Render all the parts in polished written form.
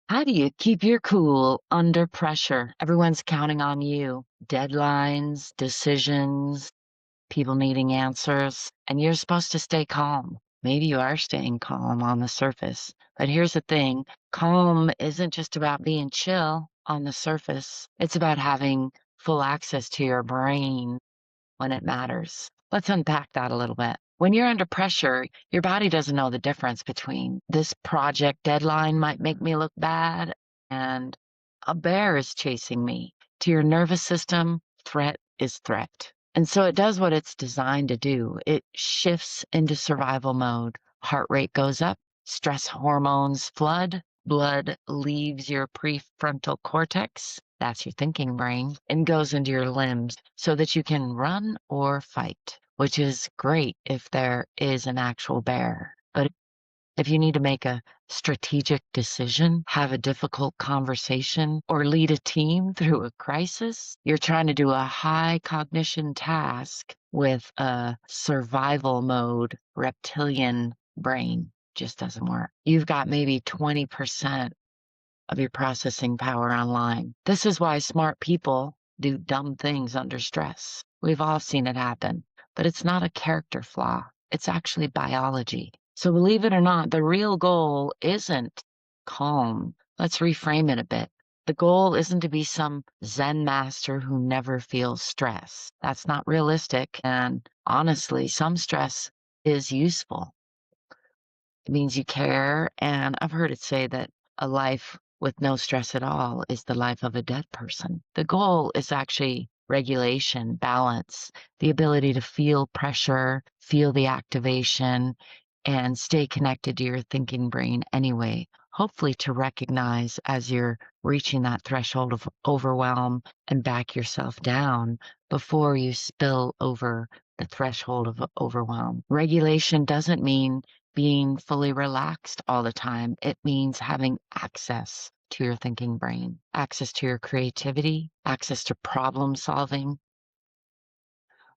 How do you keep your cool under pressure? Everyone's counting on you. Deadlines, decisions, people needing answers, and you're supposed to stay calm. Maybe you are staying calm on the surface, but here's the thing. Calm isn't just about being chill on the surface. It's about having full access to your brain when it matters. Let's unpack that a little bit. When you're under pressure, your body doesn't know the difference between this project deadline might make me look bad and a bear is chasing me. To your nervous system, threat is threat. And so it does what it's designed to do. It shifts into survival mode. Heart rate goes up, stress hormones flood, blood leaves your prefrontal cortex, that's your thinking brain, and goes into your limbs so that you can run or fight, which is great if there is an actual bear. But if you need to make a strategic decision, have a difficult conversation, or lead a team through a crisis, you're trying to do a high cognition task with a survival mode reptilian brain. Just doesn't work. You've got maybe 20% of your processing power online. This is why smart people do dumb things under stress. We've all seen it happen, but it's not a character flaw. It's actually biology. So believe it or not, the real goal isn't calm. Let's reframe it a bit. The goal isn't to be some Zen master who never feels stress. That's not realistic. And honestly, some stress is useful. It means you care. And I've heard it say that a life with no stress at all is the life of a dead person. The goal is actually regulation, balance, the ability to feel pressure, feel the activation, and stay connected to your thinking brain anyway. Hopefully, to recognize as you're reaching that threshold of overwhelm and back yourself down before you spill over the threshold of overwhelm. Regulation doesn't mean being fully relaxed all the time. It means having access to your thinking brain, access to your creativity, access to problem solving,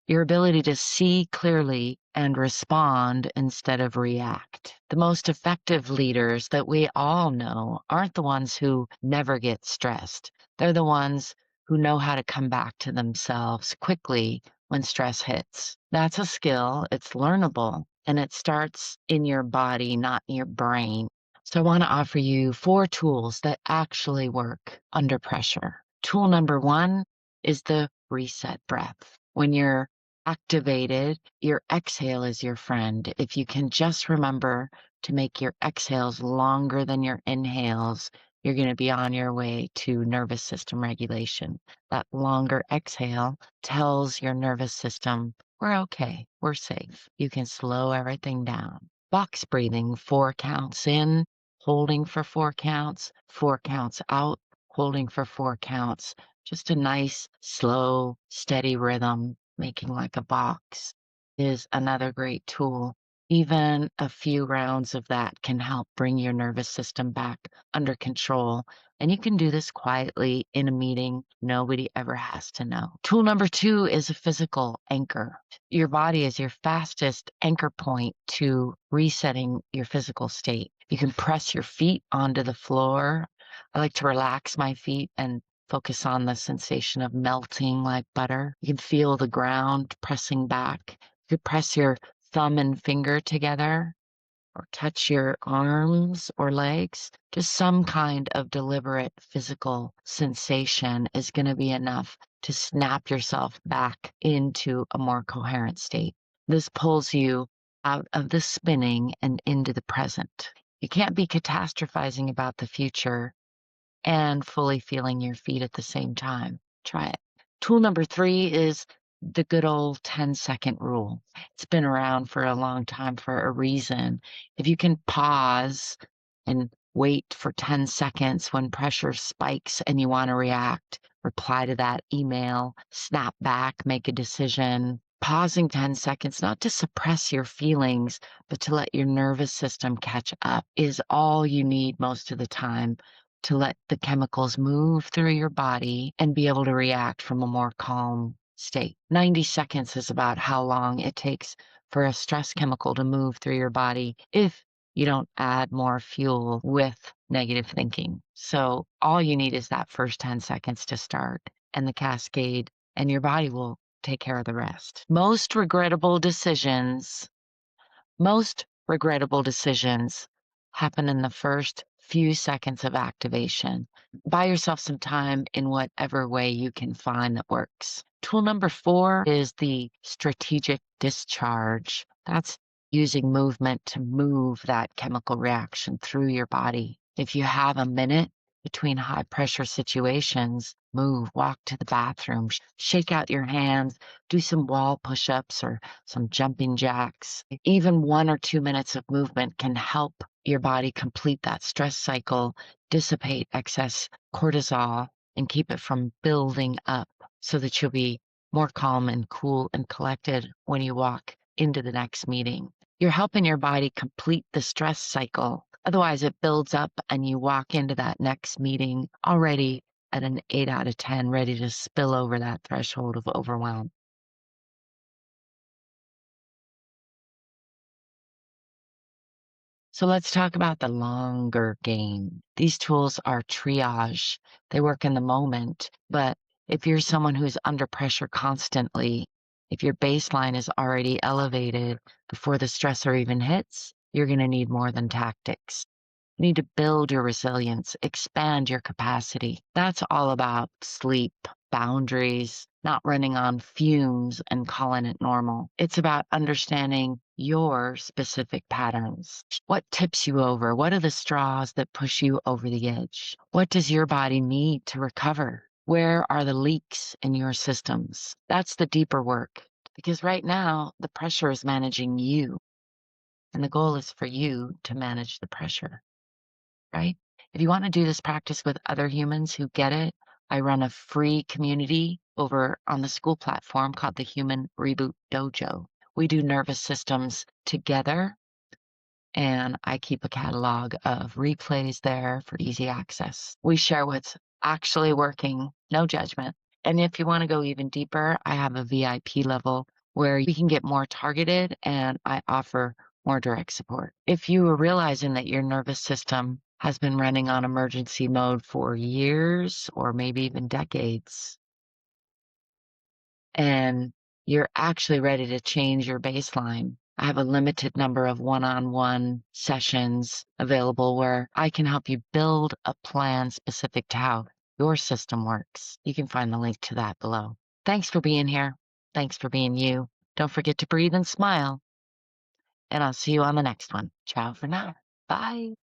your ability to see clearly and respond instead of react. The most effective leaders that we all know aren't the ones who never get stressed. They're the ones who know how to come back to themselves quickly when stress hits. That's a skill, it's learnable, and it starts in your body, not in your brain. So I want to offer you 4 tools that actually work under pressure. Tool number 1 is the reset breath. When you're activated, your exhale is your friend. If you can just remember to make your exhales longer than your inhales, you're going to be on your way to nervous system regulation. That longer exhale tells your nervous system, we're okay, we're safe. You can slow everything down. Box breathing, 4 counts in, holding for 4 counts, 4 counts out, holding for 4 counts. Just a nice, slow, steady rhythm, making like a box is another great tool. Even a few rounds of that can help bring your nervous system back under control. And you can do this quietly in a meeting. Nobody ever has to know. Tool number 2 is a physical anchor. Your body is your fastest anchor point to resetting your physical state. You can press your feet onto the floor. I like to relax my feet and focus on the sensation of melting like butter. You can feel the ground pressing back. You could press your thumb and finger together or touch your arms or legs. Just some kind of deliberate physical sensation is going to be enough to snap yourself back into a more coherent state. This pulls you out of the spinning and into the present. You can't be catastrophizing about the future and fully feeling your feet at the same time. Try it. Tool number 3 is the good old 10-second rule. It's been around for a long time for a reason. If you can pause and wait for 10 seconds when pressure spikes and you want to react, reply to that email, snap back, make a decision. Pausing 10 seconds, not to suppress your feelings, but to let your nervous system catch up, is all you need most of the time to let the chemicals move through your body and be able to react from a more calm state. 90 seconds is about how long it takes for a stress chemical to move through your body if You don't add more fuel with negative thinking. So all you need is that first 10 seconds to start and the cascade, and your body will take care of the rest. Most regrettable decisions happen in the first few seconds of activation. Buy yourself some time in whatever way you can find that works. Tool number 4 is the strategic discharge. That's using movement to move that chemical reaction through your body. If you have a minute between high pressure situations, move, walk to the bathroom, shake out your hands, do some wall push ups or some jumping jacks. Even 1 or 2 minutes of movement can help your body complete that stress cycle, dissipate excess cortisol, and keep it from building up so that you'll be more calm and cool and collected when you walk into the next meeting. You're helping your body complete the stress cycle. Otherwise, it builds up and you walk into that next meeting already at an 8 out of 10, ready to spill over that threshold of overwhelm. So let's talk about the longer game. These tools are triage. They work in the moment, but if you're someone who's under pressure constantly, if your baseline is already elevated before the stressor even hits, you're going to need more than tactics. You need to build your resilience, expand your capacity. That's all about sleep, boundaries, not running on fumes and calling it normal. It's about understanding your specific patterns. What tips you over? What are the straws that push you over the edge? What does your body need to recover? Where are the leaks in your systems? That's the deeper work. Because right now, the pressure is managing you, and the goal is for you to manage the pressure, right? If you want to do this practice with other humans who get it, I run a free community over on the school platform called the Human Reboot Dojo. We do nervous systems together, and I keep a catalog of replays there for easy access. We share what's actually working, no judgment. And if you want to go even deeper, I have a VIP level where we can get more targeted and I offer more direct support. If you are realizing that your nervous system has been running on emergency mode for years or maybe even decades, and you're actually ready to change your baseline, I have a limited number of one-on-one sessions available where I can help you build a plan specific to how your system works. You can find the link to that below. Thanks for being here. Thanks for being you. Don't forget to breathe and smile, and I'll see you on the next one. Ciao for now. Bye.